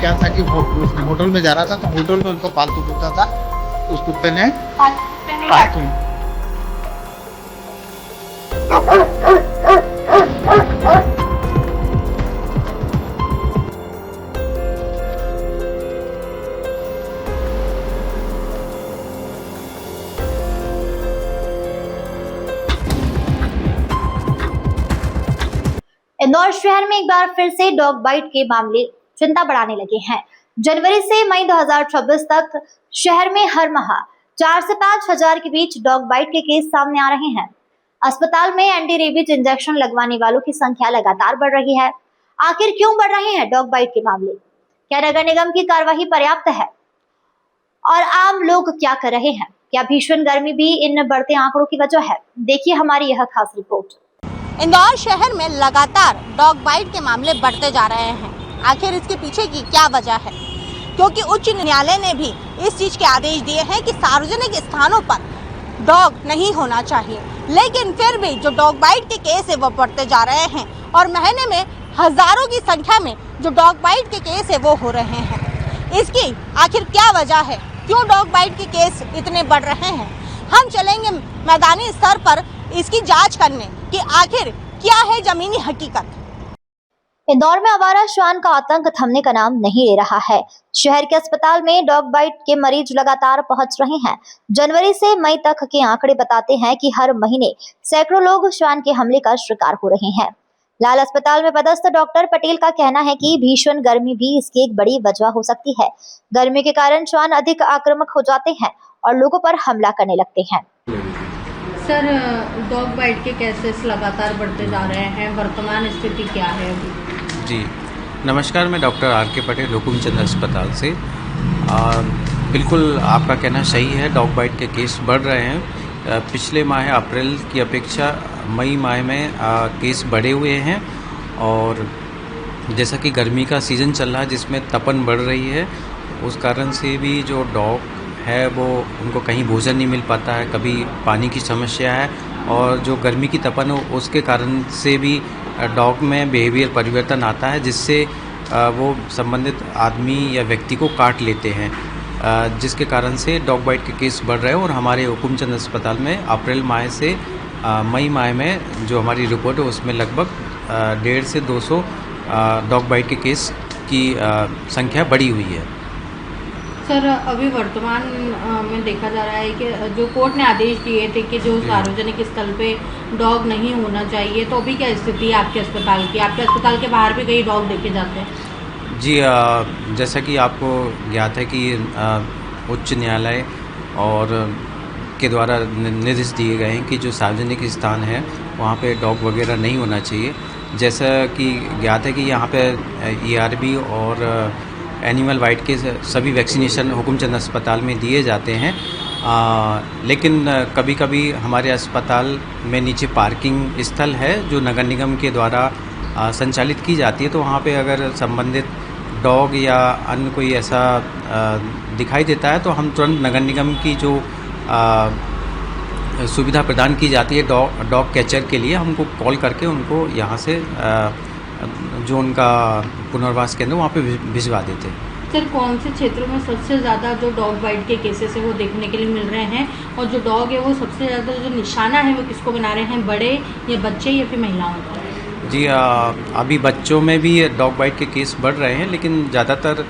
क्या था कि होटल में जा रहा था तो होटल में उनको पालतू कुत्ता था, उस कुत्ते ने पालतू इंदौर शहर में एक बार फिर से डॉग बाइट के मामले चिंता बढ़ाने लगे हैं। जनवरी से मई 2024 तक शहर में हर माह 4 से 5 हजार के बीच डॉग बाइट के केस सामने आ रहे हैं। अस्पताल में एंटी रेबीज इंजेक्शन लगवाने वालों की संख्या लगातार बढ़ रही है। आखिर क्यों बढ़ रहे हैं डॉग बाइट के मामले? क्या नगर निगम की कार्यवाही पर्याप्त है और आम लोग क्या कर रहे हैं? क्या भीषण गर्मी भी इन बढ़ते आंकड़ों की वजह है? देखिए हमारी यह खास रिपोर्ट। इंदौर शहर में लगातार डॉग बाइट के मामले बढ़ते जा रहे हैं। आखिर इसके पीछे की क्या वजह है? क्योंकि उच्च न्यायालय ने भी इस चीज के आदेश दिए हैं कि सार्वजनिक स्थानों पर डॉग नहीं होना चाहिए, लेकिन फिर भी जो डॉग बाइट के केस है वो बढ़ते जा रहे हैं और महीने में हजारों की संख्या में जो डॉग बाइट के केस है वो हो रहे हैं। इसकी आखिर क्या वजह है? क्यों डॉग बाइट के केस इतने बढ़ रहे हैं? हम चलेंगे मैदानी स्तर पर इसकी जांच करने कि आखिर क्या है जमीनी हकीकत। इंदौर में आवारा श्वान का आतंक थमने का नाम नहीं ले रहा है। शहर के अस्पताल में डॉग बाइट के मरीज लगातार पहुंच रहे हैं। जनवरी से मई तक के आंकड़े बताते हैं कि हर महीने सैकड़ों लोग श्वान के हमले का शिकार हो रहे हैं। लाल अस्पताल में पदस्थ डॉक्टर पटेल का कहना है कि भीषण गर्मी भी इसकी एक बड़ी वजह हो सकती है। गर्मी के कारण श्वान अधिक आक्रामक हो जाते हैं और लोगों पर हमला करने लगते हैं। सर, डॉग बाइट के केसेस लगातार बढ़ते जा रहे हैं, वर्तमान स्थिति क्या है अभी? जी नमस्कार, मैं डॉक्टर आर के पटेल हुकुमचंद अस्पताल से। बिल्कुल आपका कहना सही है, डॉग बाइट के केस बढ़ रहे हैं। पिछले माह अप्रैल की अपेक्षा मई माह में केस बढ़े हुए हैं और जैसा कि गर्मी का सीज़न चल रहा है जिसमें तपन बढ़ रही है, उस कारण से भी जो डॉग है वो उनको कहीं भोजन नहीं मिल पाता है, कभी पानी की समस्या है और जो गर्मी की तपन हो उसके कारण से भी डॉग में बिहेवियर परिवर्तन आता है, जिससे वो संबंधित आदमी या व्यक्ति को काट लेते हैं, जिसके कारण से डॉग बाइट के केस बढ़ रहे हैं। और हमारे हुकुमचंद अस्पताल में अप्रैल माह से मई माह में जो हमारी रिपोर्ट है उसमें लगभग 150 से 200 डॉग बाइट के केस की संख्या बढ़ी हुई है। सर, अभी वर्तमान में देखा जा रहा है कि जो कोर्ट ने आदेश दिए थे कि जो सार्वजनिक स्थल पे डॉग नहीं होना चाहिए, तो अभी क्या स्थिति है आपके अस्पताल की? आपके अस्पताल के बाहर भी कई डॉग देखे जाते हैं? जी जैसा कि आपको ज्ञात है कि उच्च न्यायालय और के द्वारा निर्देश दिए गए हैं कि जो सार्वजनिक स्थान है वहाँ पे डॉग वगैरह नहीं होना चाहिए। जैसा कि ज्ञात है कि यहाँ पे ERB और एनिमल बाइट के सभी वैक्सीनेशन हुकुमचंद अस्पताल में दिए जाते हैं, लेकिन कभी कभी हमारे अस्पताल में नीचे पार्किंग स्थल है जो नगर निगम के द्वारा संचालित की जाती है, तो वहाँ पे अगर संबंधित डॉग या अन्य कोई ऐसा दिखाई देता है तो हम तुरंत नगर निगम की जो सुविधा प्रदान की जाती है डॉग कैचर के लिए, हमको कॉल करके उनको यहाँ से जो उनका पुनर्वास केंद्र वहाँ पे भिजवा देते हैं। सर, कौन से क्षेत्रों में सबसे ज़्यादा जो डॉग बाइट के केसेस है वो देखने के लिए मिल रहे हैं, और जो डॉग है वो सबसे ज़्यादा जो निशाना है वो किसको बना रहे हैं, बड़े या बच्चे या फिर महिलाओं का? जी अभी बच्चों में भी डॉग बाइट के केस बढ़ रहे हैं, लेकिन ज़्यादातर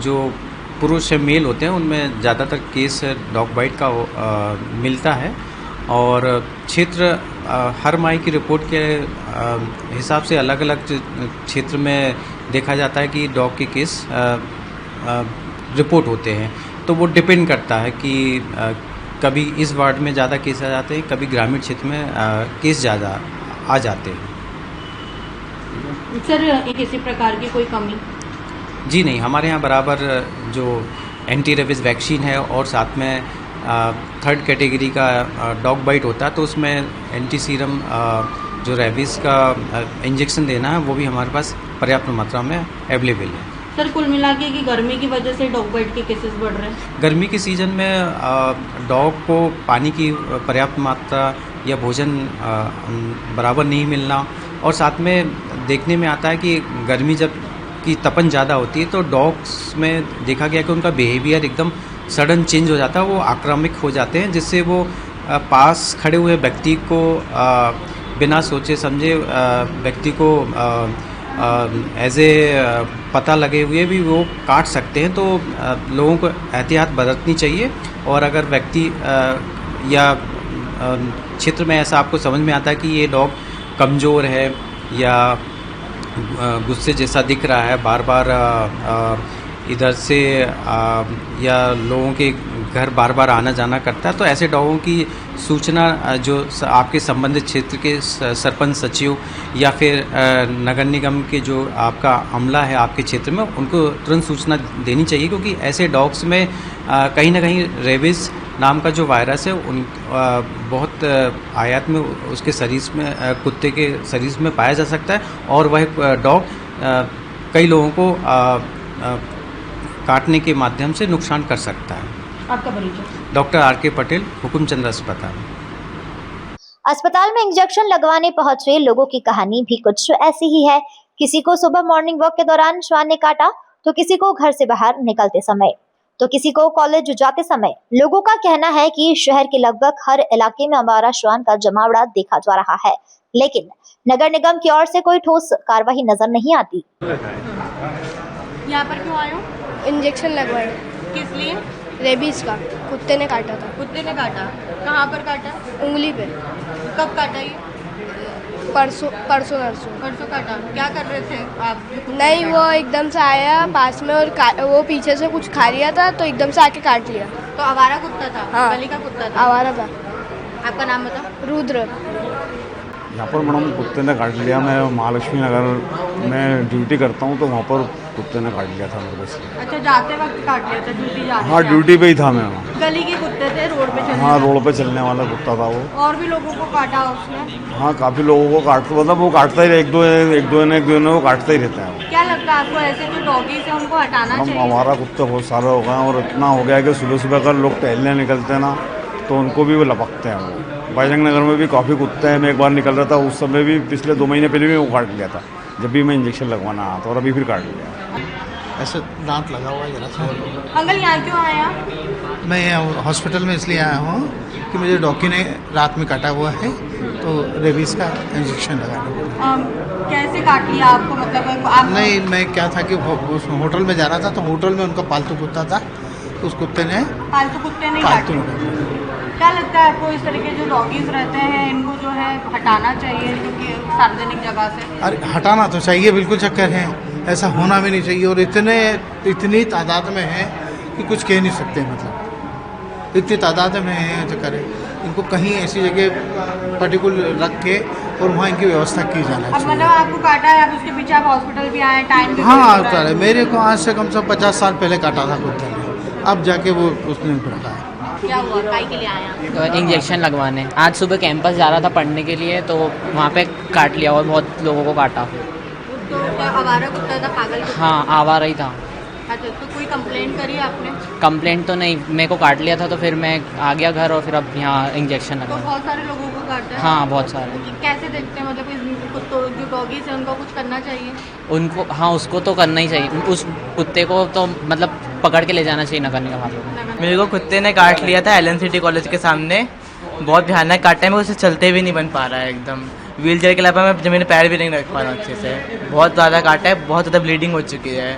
जो पुरुष या मेल होते हैं उनमें ज़्यादातर केस डॉग बाइट का मिलता है। और क्षेत्र हर माह की रिपोर्ट के हिसाब से अलग अलग क्षेत्र में देखा जाता है कि डॉग के केस रिपोर्ट होते हैं, तो वो डिपेंड करता है कि कभी इस वार्ड में ज़्यादा केस आ जाते हैं, कभी ग्रामीण क्षेत्र में केस ज़्यादा आ जाते हैं। सर, किसी प्रकार की कोई कमी? जी नहीं, हमारे यहाँ बराबर जो एंटी रेबीज वैक्सीन है और साथ में 3rd कैटेगरी का डॉग बाइट होता है, तो उसमें एंटी सीरम जो रेबीज़ का इंजेक्शन देना है वो भी हमारे पास पर्याप्त मात्रा में अवेलेबल है। सर, कुल मिला के कि गर्मी की वजह से डॉग बाइट के केसेस बढ़ रहे हैं? गर्मी के सीज़न में डॉग को पानी की पर्याप्त मात्रा या भोजन बराबर नहीं मिलना, और साथ में देखने में आता है कि गर्मी जब की तपन ज़्यादा होती है, तो डॉग्स में देखा गया कि उनका बिहेवियर एकदम सडन चेंज हो जाता है, वो आक्रामक हो जाते हैं, जिससे वो पास खड़े हुए व्यक्ति को बिना सोचे समझे व्यक्ति को एज ए पता लगे हुए भी वो काट सकते हैं। तो लोगों को एहतियात बरतनी चाहिए, और अगर व्यक्ति या क्षेत्र में ऐसा आपको समझ में आता है कि ये डॉग कमज़ोर है या गुस्से जैसा दिख रहा है, बार बार इधर से या लोगों के घर बार बार आना जाना करता है, तो ऐसे डॉगों की सूचना जो आपके संबंधित क्षेत्र के सरपंच सचिव या फिर नगर निगम के जो आपका अमला है आपके क्षेत्र में, उनको तुरंत सूचना देनी चाहिए, क्योंकि ऐसे डॉग्स में कहीं ना कहीं रेबीज़ नाम का जो वायरस है उन बहुत आयात में उसके शरीर में कुत्ते के शरीर में पाया जा सकता है, और वह डॉग कई लोगों को काटने के माध्यम से नुकसान कर सकता है। आपका परिचय? Doctor R K. पटेल, हुकुमचंद अस्पताल। अस्पताल में इंजेक्शन लगवाने पहुंचे लोगों की कहानी भी कुछ ऐसी ही है। किसी को सुबह मॉर्निंग वॉक के दौरान श्वान ने काटा, तो किसी को घर से बाहर निकलते समय, तो किसी को कॉलेज जाते समय। लोगों का कहना है कि शहर के लगभग हर इलाके में आवारा श्वान का जमावड़ा देखा जा रहा है, लेकिन नगर निगम की ओर से कोई ठोस कार्रवाई नजर नहीं आती। यहाँ पर क्यों आए हो? इंजेक्शन लगवाए। किस लिए? रेबीज का, कुत्ते ने काटा था। कुत्ते ने काटा? कहाँ पर काटा? उंगली पे। कब काटा ये? परसों नरसों। परसों काटा। क्या कर रहे थे आप? नहीं, वो एकदम से आया पास में और वो पीछे से कुछ खा लिया था, तो एकदम से आके काट लिया। तो आवारा कुत्ता था? हाँ। गली का कुत्ता था? आवारा था। आपका नाम बताओ। रुद्र। यहाँ पर मैडम कुत्ते ने काट लिया। मैं महालक्ष्मी नगर में ड्यूटी करता हूँ, तो वहाँ पर कुत्ते ने काट लिया था मेरे से। अच्छा, जाते वक्त काट लिया था? ड्यूटी जाते? हाँ, ड्यूटी पे ही था मैं वहाँ। गली के कुत्ते थे, रोड पे चलने? हाँ, रोड पे चलने वाला कुत्ता था वो। और भी लोगों को काटा उसने? हाँ, काफ़ी लोगों को काटता, मतलब वो काटता ही, एक दो ने वो काटता ही रहता है वो। क्या लगता है आपको, ऐसे जो डॉगी से उनको हटाना चाहिए? हमारा कुत्ते बहुत सारे हो गए हैं, और इतना हो गया है कि सुबह सुबह अगर लोग टहलने निकलते हैं ना, तो उनको भी वो लपकते हैं। वो भाईजंग नगर में भी काफ़ी कुत्ते हैं। मैं एक बार निकल रहा था, उस समय भी पिछले 2 महीने पहले भी वो काट लिया था, जब भी मैं इंजेक्शन लगवाना आया था, और अभी फिर काट लिया। ऐसे दांत लगा हुआ है जरा सा। अंकल, यहाँ क्यों आए आप? मैं हॉस्पिटल में इसलिए आया हूँ कि मुझे डॉगी ने रात में काटा हुआ है, तो रेबीज़ का इंजेक्शन लगाना। कैसे काट लिया आपको? मतलब आप? नहीं, मैं क्या था कि होटल में जा रहा था, तो होटल में उनका पालतू कुत्ता था, तो उस कुत्ते ने पालतू कुत्ते ने पालतू काटा। क्या लगता है आपको, इस तरह के जो डॉगीज रहते हैं इनको जो है हटाना चाहिए, क्योंकि सार्वजनिक जगह से? अरे हटाना तो चाहिए, बिल्कुल चक्कर है, ऐसा होना भी नहीं चाहिए। और इतनी तादाद में है कि कुछ कह नहीं सकते, मतलब इतनी तादाद में है चक्कर है। इनको कहीं ऐसी जगह पर्टिकुलर रख के और वहाँ इनकी व्यवस्था की जाना अब चाहिए। मतलब आपको काटा है, आप उसके पीछे आप हॉस्पिटल भी आए, टाइम भी हाँ, वेस्ट हो रहा है। मेरे को आज से कम से कम 50 साल पहले काटा था कुत्ते ने, अब जाके वो उसने रखा है। क्या हुआ? काई के लिए आए आप? इंजेक्शन लगवाने आज सुबह कैंपस जा रहा था पढ़ने के लिए, तो वहाँ पे काट लिया और बहुत लोगों को काटा। तो क्या आवारा कुत्ता था, पागल कुत्ता? हाँ, आवारा ही था। अच्छा, तो कोई कंप्लेंट करी आपने? कंप्लेंट तो नहीं, मेरे को काट लिया था, तो फिर मैं आ गया घर, और फिर अब यहाँ इंजेक्शन तो लगा। बहुत सारे लोगों को काटता है? हाँ, बहुत सारे। कैसे देखते हैं, मतलब इस कुत्तों जो डॉगीज है उनको कुछ करना चाहिए? उनको, हाँ, उसको तो करना ही चाहिए। उस कुत्ते को तो मतलब पकड़ के ले जाना चाहिए नगर निगम वालों को। मेरे को कुत्ते ने काट लिया था एलन सिटी कॉलेज के सामने। बहुत भयानक काटा है, मैं उसे चलते भी नहीं बन पा रहा है, एकदम व्हील चेयर के अलावा मैं जमीन पैर भी नहीं रख पा रहा अच्छे से। बहुत ज़्यादा काटा है, बहुत ज़्यादा ब्लीडिंग हो चुकी है,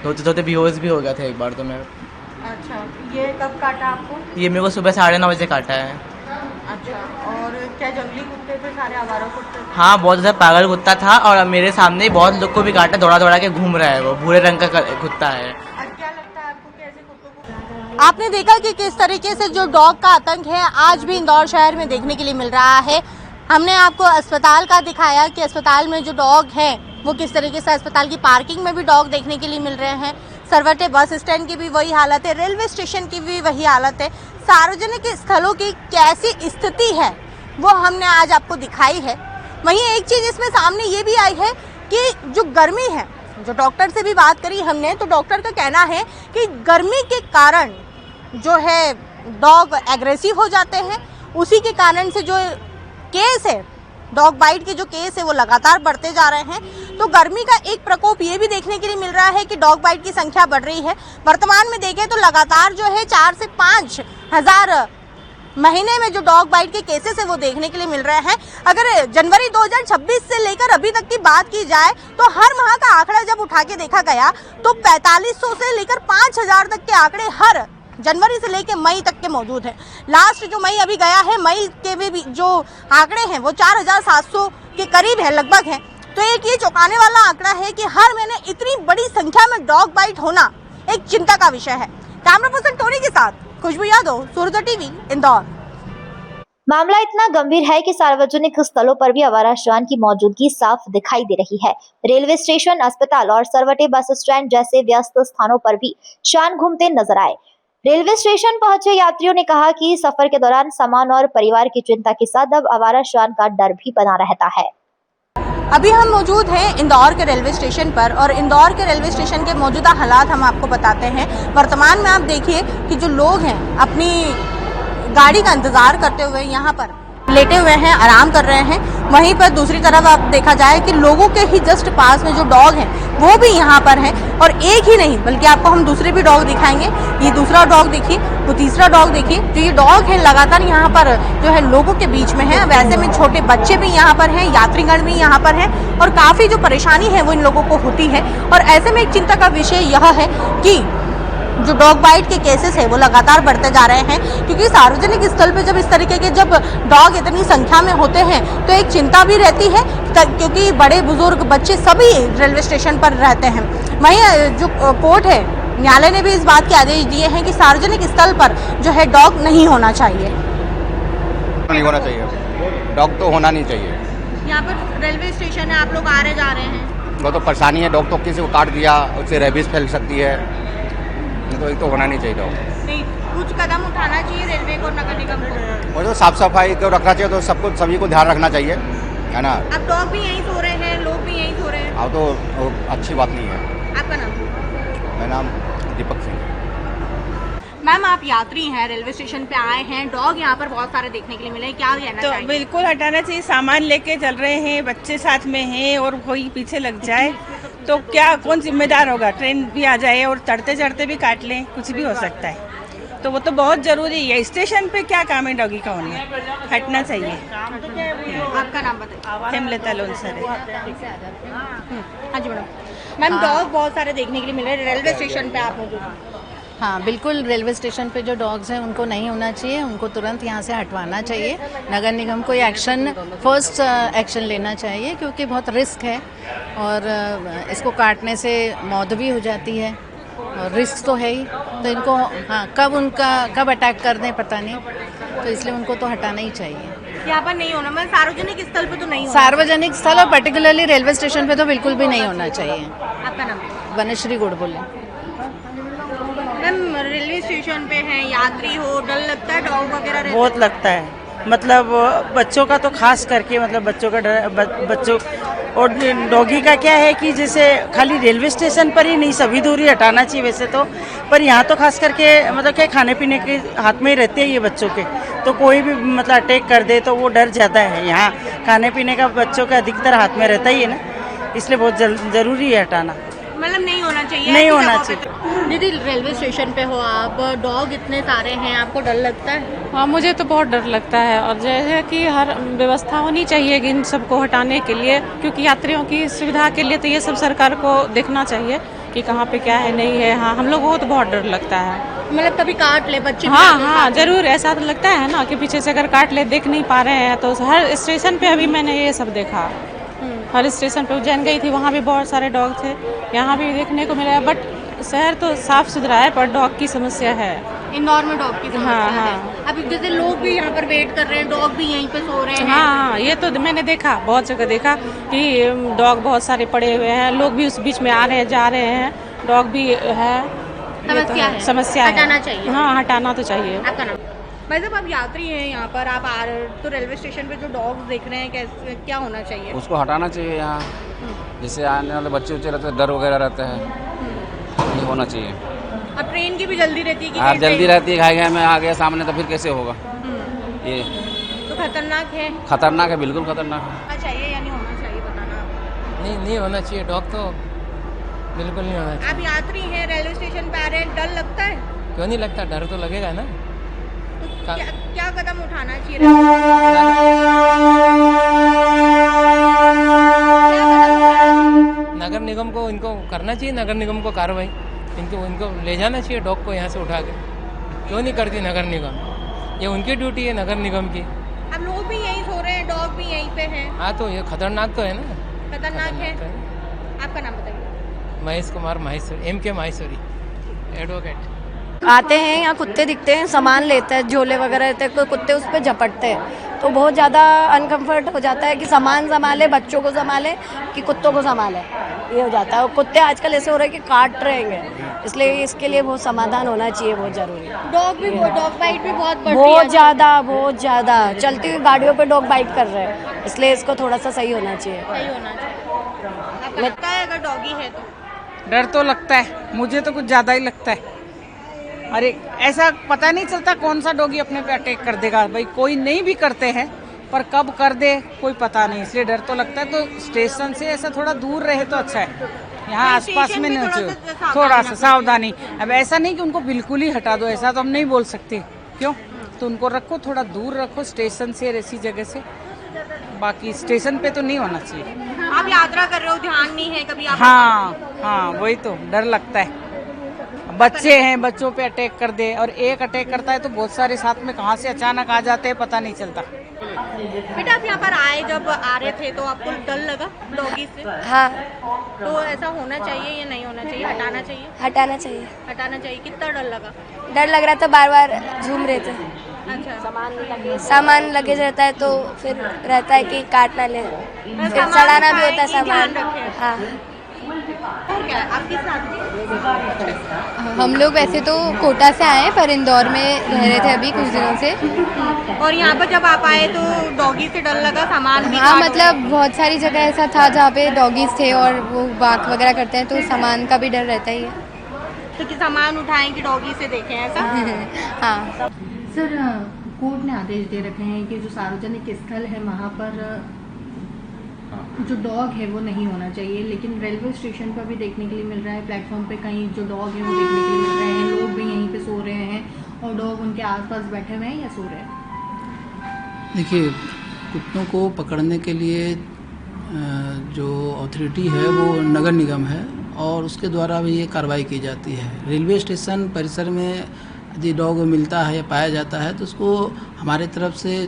धोते धोते बेहोश भी हो गया था एक बार तो मैं। अच्छा, ये कब काटा आपको? ये मेरे को सुबह 9:30 बजे काटा है। अच्छा, और क्या जंगली कुत्ते थे, सारे आवारा कुत्ते थे? हाँ, बहुत ज़्यादा पागल कुत्ता था, और मेरे सामने बहुत लोग को भी काटा, दौड़ा दौड़ा के घूम रहा है, वो भूरे रंग का कुत्ता है। क्या लगता है आपको कि ऐसे कुत्तों को? आपने देखा कि किस तरीके से जो डॉग का आतंक है आज भी इंदौर शहर में देखने के लिए मिल रहा है। हमने आपको अस्पताल का दिखाया कि अस्पताल में जो डॉग हैं वो किस तरीके से अस्पताल की पार्किंग में भी डॉग देखने के लिए मिल रहे हैं। सरवटे बस स्टैंड की भी वही हालत है, रेलवे स्टेशन की भी वही हालत है। सार्वजनिक स्थलों की कैसी स्थिति है वो हमने आज आपको दिखाई है। वहीं एक चीज़ इसमें सामने ये भी आई है कि जो गर्मी है, जो डॉक्टर से भी बात करी हमने, तो डॉक्टर का कहना है कि गर्मी के कारण जो है डॉग एग्रेसिव हो जाते हैं। उसी के कारण से जो केस है, डॉग बाइट के जो केस है वो लगातार बढ़ते जा रहे हैं। तो गर्मी का एक प्रकोप ये भी देखने के लिए मिल रहा है कि डॉग बाइट की संख्या बढ़ रही है। वर्तमान में देखें तो लगातार जो है 4 से 5 हजार महीने में जो डॉग बाइट के केसेस है वो देखने के लिए मिल रहे हैं। अगर जनवरी 2026 से लेकर अभी तक की बात की जाए तो हर माह का आंकड़ा जब उठा के देखा गया तो 4500 से लेकर 5000 तक के आंकड़े हर जनवरी से लेकर मई तक के मौजूद हैं। लास्ट जो मई अभी गया है, मई के भी जो आंकड़े हैं वो 4700 के करीब है, लगभग है। तो एक ये चौंकाने वाला आंकड़ा है कि हर महीने इतनी बड़ी संख्या में डॉग बाइट होना एक चिंता का विषय है। कैमरा पर्सन टोनी के साथ खुशबू यादव, सूर्योदय टीवी, इंदौर। मामला इतना गंभीर है कि सार्वजनिक स्थलों पर भी आवारा श्वान की मौजूदगी साफ दिखाई दे रही है। रेलवे स्टेशन, अस्पताल और सरवटे बस स्टैंड जैसे व्यस्त स्थानों पर भी श्वान घूमते नजर आए। रेलवे स्टेशन पहुंचे यात्रियों ने कहा कि सफर के दौरान सामान और परिवार की चिंता के साथ अब आवारा श्वान का डर भी बना रहता है। अभी हम मौजूद हैं इंदौर के रेलवे स्टेशन पर और इंदौर के रेलवे स्टेशन के मौजूदा हालात हम आपको बताते हैं। वर्तमान में आप देखिए कि जो लोग हैं अपनी गाड़ी का इंतजार करते हुए यहाँ पर लेटे हुए हैं, आराम कर रहे हैं। वहीं पर दूसरी तरफ आप देखा जाए कि लोगों के ही जस्ट पास में जो डॉग हैं वो भी यहाँ पर हैं और एक ही नहीं बल्कि आपको हम दूसरे भी डॉग दिखाएंगे। ये दूसरा डॉग देखिए, वो तीसरा डॉग देखिए। जो ये डॉग है लगातार यहाँ पर जो है लोगों के बीच में है। वैसे में छोटे बच्चे भी यहाँ पर हैं, यात्रीगण भी यहाँ पर हैं और काफ़ी जो परेशानी है वो इन लोगों को होती है। और ऐसे में एक चिंता का विषय यह है कि जो डॉग बाइट के केसेस है वो लगातार बढ़ते जा रहे हैं, क्योंकि सार्वजनिक स्थल पे जब इस तरीके के जब डॉग इतनी संख्या में होते हैं तो एक चिंता भी रहती है, क्योंकि बड़े बुजुर्ग बच्चे सभी रेलवे स्टेशन पर रहते हैं। वहीं जो कोर्ट है, न्यायालय ने भी इस बात के आदेश दिए हैं कि सार्वजनिक स्थल पर जो है डॉग नहीं होना चाहिए। नहीं होना चाहिए, डॉग तो होना नहीं चाहिए। यहाँ पर रेलवे स्टेशन है, आप लोग आ रहे जा रहे हैं, वो तो परेशानी है। डॉग तो किसी को काट दिया उससे रेबीज फैल सकती है, तो एक तो होना नहीं चाहिए डॉग। नहीं, कुछ कदम उठाना चाहिए रेलवे को, नगर निगम को। और तो साफ सफाई को रखना चाहिए, तो सबको सभी को ध्यान रखना चाहिए, है ना। अब डॉग भी यहीं सो रहे हैं, लोग भी यहीं सो रहे हैं। अब तो अच्छी बात नहीं है। आपका नाम? मेरा नाम दीपक सिंह। मैम, आप यात्री हैं, रेलवे स्टेशन पे आए हैं, डॉग यहाँ पर बहुत सारे देखने के लिए मिले, क्या कहना चाहिए? तो बिल्कुल हटाना चाहिए। सामान लेके चल रहे हैं, बच्चे साथ में हैं और कोई पीछे लग जाए तो क्या, कौन जिम्मेदार होगा? ट्रेन भी आ जाए और चढ़ते चढ़ते भी काट लें, कुछ भी हो सकता है। तो वो तो बहुत जरूरी है। स्टेशन पे क्या काम है डॉगी का होने, हटना चाहिए। आपका नाम बताइए। हेमलता लोनसर है। हाँ जी मैम, डॉग बहुत सारे देखने के लिए मिल रहे हैं रेलवे स्टेशन पे, आप मौजूद हैं। हाँ बिल्कुल, रेलवे स्टेशन पे जो डॉग्स हैं उनको नहीं होना चाहिए, उनको तुरंत यहाँ से हटवाना चाहिए। नगर निगम को ये एक्शन, फर्स्ट एक्शन लेना चाहिए, क्योंकि बहुत रिस्क है और इसको काटने से मौत भी हो जाती है और रिस्क तो है ही। तो इनको कब अटैक कर दें पता नहीं, तो इसलिए उनको तो हटाना ही चाहिए। यहाँ पर नहीं होना, मैं सार्वजनिक स्थल पे तो नहीं होना। सार्वजनिक स्थल और पर्टिकुलरली रेलवे स्टेशन पे तो बिल्कुल भी नहीं होना चाहिए। आपका नाम? वनश्री गुड़बुल्ले। मैम, रेलवे स्टेशन पे हैं, यात्री हो, डर लगता है डॉग वगैरह? बहुत लगता है, मतलब बच्चों का तो खास करके, मतलब बच्चों का डर, बच्चों और डॉगी का क्या है कि जैसे खाली रेलवे स्टेशन पर ही नहीं, सभी दूरी हटाना चाहिए वैसे तो, पर यहाँ तो खास करके मतलब क्या खाने पीने के हाथ में ही रहते हैं ये बच्चों के, तो कोई भी मतलब अटैक कर दे तो वो डर ज़्यादा है। यहाँ खाने पीने का बच्चों का अधिकतर हाथ में रहता ही है ना, इसलिए बहुत ज़रूरी है हटाना। मतलब नहीं होना चाहिए, नहीं होना चाहिए। दीदी, रेलवे स्टेशन पे हो आप, डॉग इतने सारे हैं, आपको डर लगता है? हाँ, मुझे तो बहुत डर लगता है और जैसे कि हर व्यवस्था होनी चाहिए कि इन सबको हटाने के लिए, क्योंकि यात्रियों की सुविधा के लिए तो ये सब सरकार को देखना चाहिए कि कहाँ पे क्या है नहीं है। हाँ, हम लोगों को तो बहुत डर लगता है। मतलब कभी काट ले बच्चे? हाँ, जरूर ऐसा तो लगता है ना कि पीछे से अगर काट ले, देख नहीं पा रहे हैं। तो हर स्टेशन पे अभी मैंने ये सब देखा, हर स्टेशन पे। उज्जैन गई थी, वहाँ भी बहुत सारे डॉग थे, यहाँ भी देखने को मिला है। बट शहर तो साफ सुथरा है, पर डॉग की समस्या है। इंदौर में डॉग की समस्या हाँ। है। अब जैसे लोग भी यहाँ पर वेट कर रहे हैं, डॉग भी यहीं पे सो रहे हैं। हाँ, ये तो मैंने देखा, बहुत जगह देखा कि डॉग बहुत सारे पड़े हुए हैं, लोग भी उस बीच में आ रहे हैं, जा रहे हैं, डॉग भी है। समस्या है, हटाना चाहिए। हाँ, हटाना तो चाहिए। आपका नाम? भाई साहब, आप यात्री हैं, यहाँ पर आप आ रहे तो रेलवे स्टेशन पे जो डॉग्स देख रहे हैं, कैसे क्या होना चाहिए? उसको हटाना चाहिए। यहाँ जैसे आने वाले बच्चे उच्चे रहते हैं, डर वगैरह रहता है, नहीं होना चाहिए। अब ट्रेन की भी जल्दी रहती है कि आप जल्दी रहती है, घाई में आ गया सामने तो फिर कैसे होगा? ये तो खतरनाक है। खतरनाक है, बिल्कुल खतरनाक है। होना चाहिए या नहीं होना चाहिए, बताना। नहीं होना चाहिए डॉग तो बिल्कुल नहीं होना चाहिए। आप यात्री हैं, रेलवे स्टेशन पे आ रहे हैं, डर लगता है? क्यों नहीं लगता, डर तो लगेगा ना। तो क्या कदम उठाना चाहिए? नगर निगम को इनको करना चाहिए, नगर निगम को कार्रवाई, इनको ले जाना चाहिए डॉग को यहाँ से उठा के। क्यों नहीं करती नगर निगम? ये उनकी ड्यूटी है नगर निगम की। अब लोग भी यहीं सो रहे हैं, डॉग भी यहीं पे हैं। हाँ तो ये खतरनाक तो है ना। खतरनाक है। आपका नाम बताइए। Mahesh Kumar Maheshwari, MK Maheshwari, advocate. आते हैं यहाँ कुत्ते दिखते हैं, सामान लेते हैं, झोले वगैरह रहते हैं, कुत्ते उस पर झपटते हैं, तो बहुत ज़्यादा अनकम्फर्ट हो जाता है कि सामान संभाले, बच्चों को संभाले कि कुत्तों को संभाले, ये हो जाता है। और कुत्ते आजकल ऐसे हो रहे हैं कि काट रहेंगे, इसलिए इसके लिए बहुत समाधान होना चाहिए, बहुत ज़रूरी। डॉग बाइट भी बहुत ज़्यादा चलती हुई गाड़ियों पर डॉग बाइट कर रहे हैं, इसलिए इसको थोड़ा सा सही होना चाहिए। आपको लगता है अगर डॉगी है तो? डर तो लगता है, मुझे तो कुछ ज़्यादा ही लगता है। अरे ऐसा पता नहीं चलता कौन सा डॉगी अपने पे अटैक कर देगा। भाई कोई नहीं भी करते हैं, पर कब कर दे कोई पता नहीं, इसलिए डर तो लगता है। तो स्टेशन से ऐसा थोड़ा दूर रहे तो अच्छा है, यहाँ आसपास में नहीं चाहिए, थोड़ा सा सावधानी। अब ऐसा नहीं कि उनको बिल्कुल ही हटा दो, ऐसा तो हम नहीं बोल सकते, क्यों? तो उनको रखो, थोड़ा दूर रखो स्टेशन से, ऐसी जगह से। बाकी स्टेशन पे तो नहीं होना चाहिए। आप यात्रा कर रहे हो, ध्यान नहीं है कभी? हाँ, वही तो डर लगता है। बच्चे हैं, बच्चों पे अटैक कर दे, और एक अटैक करता है तो बहुत सारे साथ में कहाँ से अचानक आ जाते हैं, पता नहीं चलता। बेटा आप यहाँ पर आए, जब आ रहे थे तो आपको डर लगा डॉगी से? हाँ। तो ऐसा होना चाहिए या नहीं होना चाहिए? हटाना चाहिए? हटाना चाहिए। हटाना चाहिए। कितना डर लगा? डर लग रहा था, बार बार झूम रहे थे। अच्छा। सामान लगेज रहता है तो फिर रहता है कि काट ना ले, फिर सड़ाना भी होता है सामान। हाँ। क्या आप किस साथ? हम लोग वैसे तो कोटा से आए पर इंदौर में रह रहे थे अभी कुछ दिनों से। और यहाँ पर जब आप आए तो डॉगी से डर लगा, सामान भी? हाँ, मतलब बहुत सारी जगह ऐसा था जहाँ पे डॉगीज थे और वो बात वगैरह करते हैं, तो सामान का भी डर रहता ही है। तो कि सामान उठाएं कि डॉगी से देखें, ऐसा? हाँ। सर, कोर्ट ने आदेश दे रखे हैं कि जो सार्वजनिक स्थल है वहाँ पर जो डॉग है वो नहीं होना चाहिए, लेकिन रेलवे स्टेशन पर भी देखने के लिए मिल रहा है, प्लेटफॉर्म पे कहीं जो डॉग है वो देखने के लिए मिल रहे हैं, लोग भी यहीं पे सो रहे हैं और डॉग उनके आसपास बैठे हुए हैं या सो रहे हैं। देखिए, कुत्तों को पकड़ने के लिए जो अथॉरिटी है वो नगर निगम है, और उसके द्वारा भी ये कार्रवाई की जाती है। रेलवे स्टेशन परिसर में यदि डॉग मिलता है या पाया जाता है तो उसको हमारे तरफ से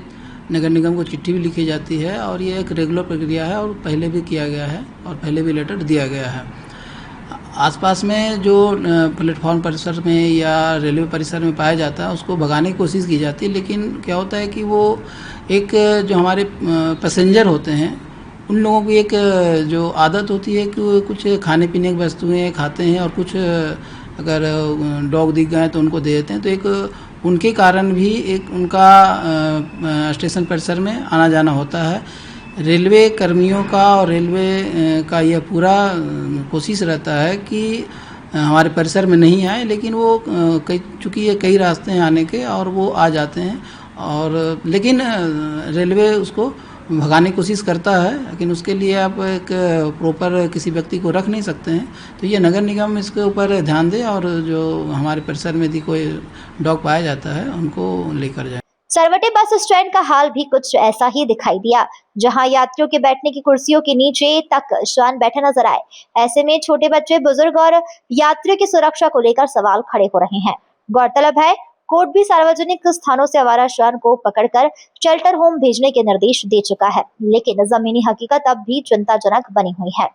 नगर निगम को चिट्ठी भी लिखी जाती है, और ये एक रेगुलर प्रक्रिया है और पहले भी किया गया है और पहले भी लेटर दिया गया है। आसपास में जो प्लेटफॉर्म परिसर में या रेलवे परिसर में पाया जाता है उसको भगाने की कोशिश की जाती है, लेकिन क्या होता है कि वो एक जो हमारे पैसेंजर होते हैं उन लोगों की एक जो आदत होती है कि वो कुछ खाने पीने की वस्तुएँ खाते हैं, और कुछ अगर डॉग दिख गए तो उनको दे देते हैं, तो एक उनके कारण भी एक उनका स्टेशन परिसर में आना जाना होता है। रेलवे कर्मियों का और रेलवे का यह पूरा कोशिश रहता है कि हमारे परिसर में नहीं आए, लेकिन वो चूँकि ये कई रास्ते हैं आने के और वो आ जाते हैं, और लेकिन रेलवे उसको भगाने की कोशिश करता है, लेकिन उसके लिए आप एक प्रॉपर किसी व्यक्ति को रख नहीं सकते हैं। तो ये नगर निगम इसके ऊपर ध्यान दे, और जो हमारे परिसर में यदि कोई डॉग पाया जाता है उनको लेकर जाए। सरवटे बस स्टैंड का हाल भी कुछ ऐसा ही दिखाई दिया, जहां यात्रियों के बैठने की कुर्सियों के नीचे तक श्वान बैठे नजर आए। ऐसे में छोटे बच्चे, बुजुर्ग और यात्रियों की सुरक्षा को लेकर सवाल खड़े हो रहे हैं। गौरतलब है, कोर्ट भी सार्वजनिक स्थानों से आवारा श्वान को पकड़कर शेल्टर होम भेजने के निर्देश दे चुका है, लेकिन जमीनी हकीकत अब भी चिंताजनक बनी हुई है।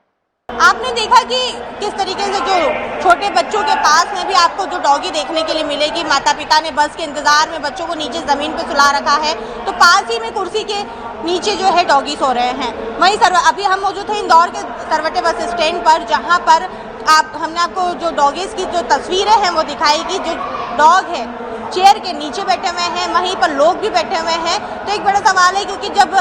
आपने देखा कि किस तरीके से जो छोटे बच्चों के पास में भी आपको जो डॉगी देखने के लिए मिलेगी, माता पिता ने बस के इंतजार में बच्चों को नीचे जमीन पे सुला रखा है, तो पास ही में कुर्सी के नीचे जो है डॉगी सो रहे हैं। वहीं अभी हम मौजूद थे इंदौर के सरवटे बस स्टैंड पर, जहां पर हमने आपको जो डॉगीज की जो तस्वीरें हैं वो दिखाई कि जो डॉग है चेयर के नीचे बैठे हुए हैं, वहीं पर लोग भी बैठे हुए हैं। तो एक बड़ा सवाल है, क्योंकि जब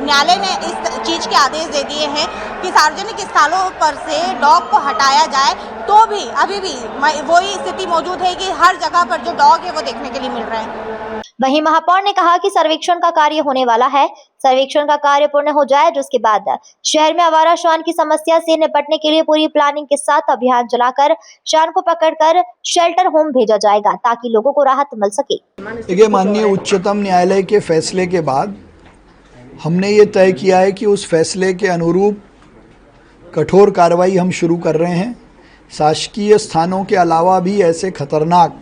न्यायालय ने इस चीज़ के आदेश दे दिए हैं कि सार्वजनिक स्थलों पर से डॉग को हटाया जाए, तो भी अभी भी वही स्थिति मौजूद है कि हर जगह पर जो डॉग है वो देखने के लिए मिल रहे हैं। वहीं महापौर ने कहा कि सर्वेक्षण का कार्य होने वाला है। सर्वेक्षण का कार्य पूर्ण हो जाए जिसके बाद शहर में आवारा श्वान की समस्या से निपटने के लिए पूरी प्लानिंग के साथ अभियान चलाकर श्वान को पकड़कर शेल्टर होम भेजा जाएगा ताकि लोगों को राहत मिल सके। देखिए, माननीय उच्चतम न्यायालय के फैसले के बाद हमने ये तय किया है कि उस फैसले के अनुरूप कठोर कार्रवाई हम शुरू कर रहे हैं। शासकीय स्थानों के अलावा भी ऐसे खतरनाक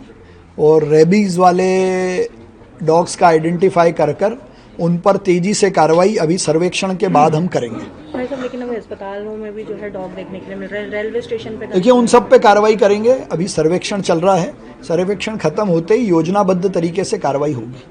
और रेबीज़ वाले डॉग्स का आइडेंटिफाई कर उन पर तेजी से कार्रवाई अभी सर्वेक्षण के बाद हम करेंगे। लेकिन हमें अस्पतालों में भी जो है डॉग देखने के लिए मिल रहे हैं, रेलवे स्टेशन पे देखिए उन सब पे कार्रवाई करेंगे। अभी सर्वेक्षण चल रहा है, सर्वेक्षण खत्म होते ही योजनाबद्ध तरीके से कार्रवाई होगी।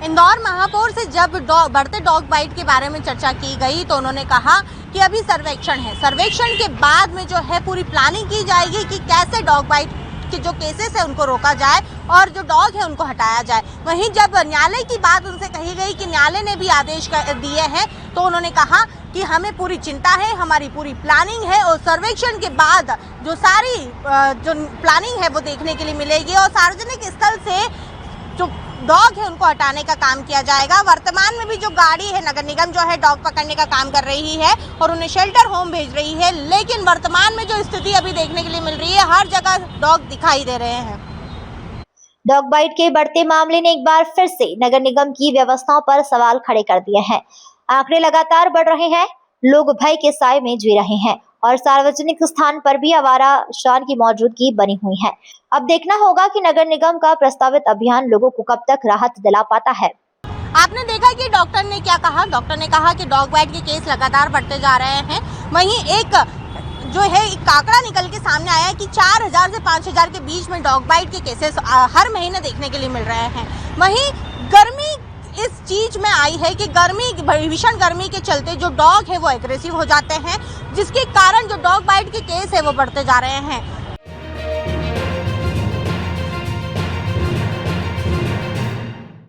इंदौर महापौर से जब बढ़ते डॉग बाइट के बारे में चर्चा की गई तो उन्होंने कहा कि अभी सर्वेक्षण है, सर्वेक्षण के बाद में जो है पूरी प्लानिंग की जाएगी कि कैसे डॉग बाइट के जो केसेस है उनको रोका जाए और जो डॉग है उनको हटाया जाए। वहीं जब न्यायालय की बात उनसे कही गई कि न्यायालय ने भी आदेश दिए हैं तो उन्होंने कहा कि हमें पूरी चिंता है, हमारी पूरी प्लानिंग है और सर्वेक्षण के बाद जो सारी जो प्लानिंग है वो देखने के लिए मिलेगी और सार्वजनिक स्थल से जो डॉग है उनको हटाने का काम किया जाएगा। वर्तमान में भी जो गाड़ी है नगर निगम जो है डॉग पकड़ने का काम कर रही है और उन्हें शेल्टर होम भेज रही है, लेकिन वर्तमान में जो स्थिति अभी देखने के लिए मिल रही है हर जगह डॉग दिखाई दे रहे हैं। डॉग बाइट के बढ़ते मामले ने एक बार फिर से नगर निगम की व्यवस्थाओं पर सवाल खड़े कर दिए हैं। आंकड़े लगातार बढ़ रहे हैं, लोग भय के साए में जी रहे हैं और सार्वजनिक स्थान पर भी आवारा श्वान की मौजूदगी बनी हुई है। अब देखना होगा कि नगर निगम का प्रस्तावित अभियान लोगों को कब तक राहत दिला पाता है। आपने देखा कि डॉक्टर ने क्या कहा। डॉक्टर ने कहा कि डॉग बाइट के केस लगातार बढ़ते जा रहे हैं। वहीं एक जो है एक आंकड़ा निकल के सामने आया है कि 4000 से 5000 के बीच में डॉग बाइट के केसेस हर महीने देखने के लिए मिल रहे हैं। वहीं गर्मी इस चीज में आई है कि भीषण गर्मी के चलते जो डॉग है वो एग्रेसिव हो जाते हैं, जिसके कारण जो डॉग बाइट के केस है वो बढ़ते जा रहे हैं।